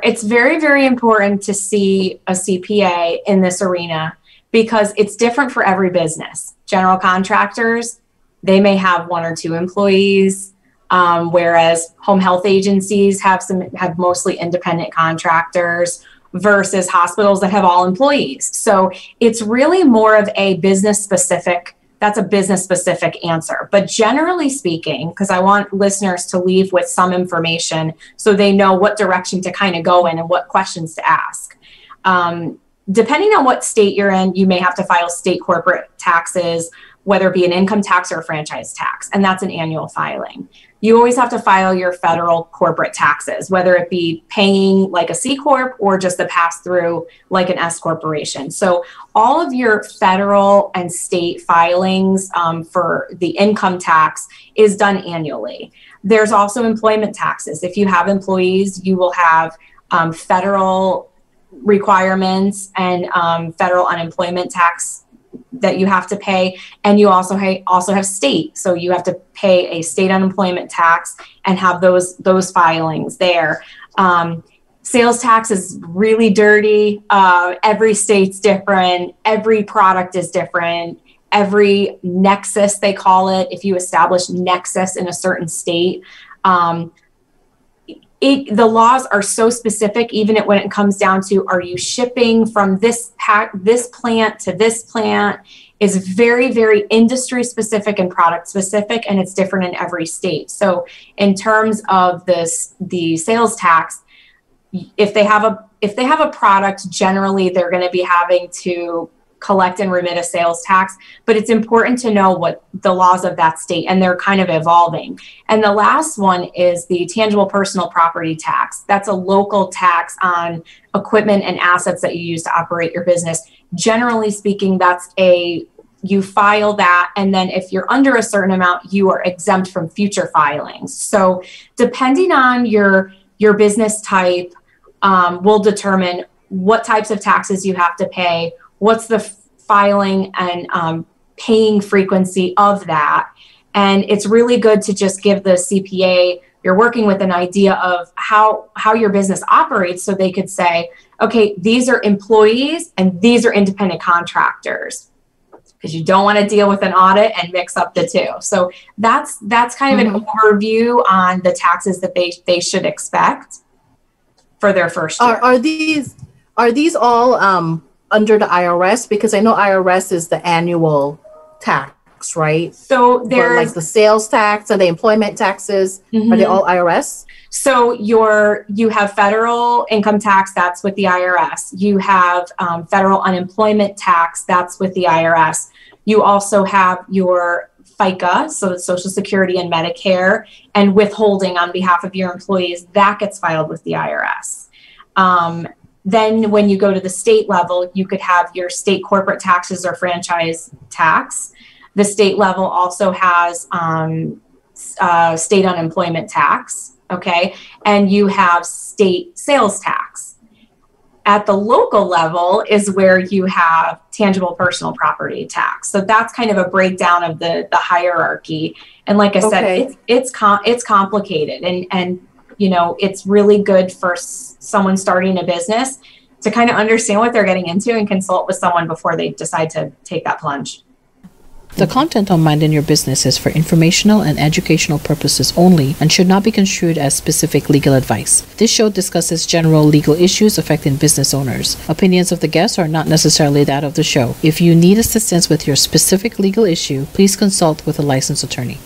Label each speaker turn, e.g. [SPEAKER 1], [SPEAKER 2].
[SPEAKER 1] It's very, very important to see a CPA in this arena because it's different for every business. General contractors, they may have 1 or 2 employees, whereas home health agencies have mostly independent contractors versus hospitals that have all employees. So it's really more of a business specific. That's a business specific answer. But generally speaking, because I want listeners to leave with some information so they know what direction to kind of go in and what questions to ask. Depending on what state you're in, you may have to file state corporate taxes, whether it be an income tax or a franchise tax, and that's an annual filing. You always have to file your federal corporate taxes, whether it be paying like a C Corp or just a pass through like an S Corporation. So all of your federal and state filings for the income tax is done annually. There's also employment taxes. If you have employees, you will have federal requirements and federal unemployment tax that you have to pay, and you also have state, so you have to pay a state unemployment tax and have those filings there. Sales tax is really dirty. Every state's different. Every product is different. Every nexus, they call it, if you establish nexus in a certain state, the laws are so specific, even when it comes down to, are you shipping from this plant to this plant, is very, very industry specific and product specific, and it's different in every state. So in terms of the sales tax, if they have a product, generally they're going to be having to collect and remit a sales tax, but it's important to know what the laws of that state, and they're kind of evolving. And the last one is the tangible personal property tax. That's a local tax on equipment and assets that you use to operate your business. Generally speaking, you file that, and then if you're under a certain amount, you are exempt from future filings. So depending on your business type, will determine what types of taxes you have to pay, what's the filing and paying frequency of that. And it's really good to just give the CPA you're working with an idea of how your business operates, so they could say, okay, these are employees and these are independent contractors, because you don't want to deal with an audit and mix up the two. So that's kind of an overview on the taxes that they should expect for their first year.
[SPEAKER 2] Are these all under the IRS? Because I know IRS is the annual tax, right?
[SPEAKER 1] So there's
[SPEAKER 2] like the sales tax and the employment taxes, are they all IRS?
[SPEAKER 1] So you have federal income tax, that's with the IRS. You have federal unemployment tax, that's with the IRS. You also have your FICA, so it's Social Security and Medicare, and withholding on behalf of your employees, that gets filed with the IRS. Then when you go to the state level, you could have your state corporate taxes or franchise tax. The state level also has state unemployment tax, okay? And you have state sales tax. At the local level is where you have tangible personal property tax. So that's kind of a breakdown of the hierarchy. And like I said, it's complicated, and you know, it's really good for someone starting a business to kind of understand what they're getting into and consult with someone before they decide to take that plunge.
[SPEAKER 3] The content on Minding Your Business is for informational and educational purposes only and should not be construed as specific legal advice. This show discusses general legal issues affecting business owners. Opinions of the guests are not necessarily that of the show. If you need assistance with your specific legal issue, please consult with a licensed attorney.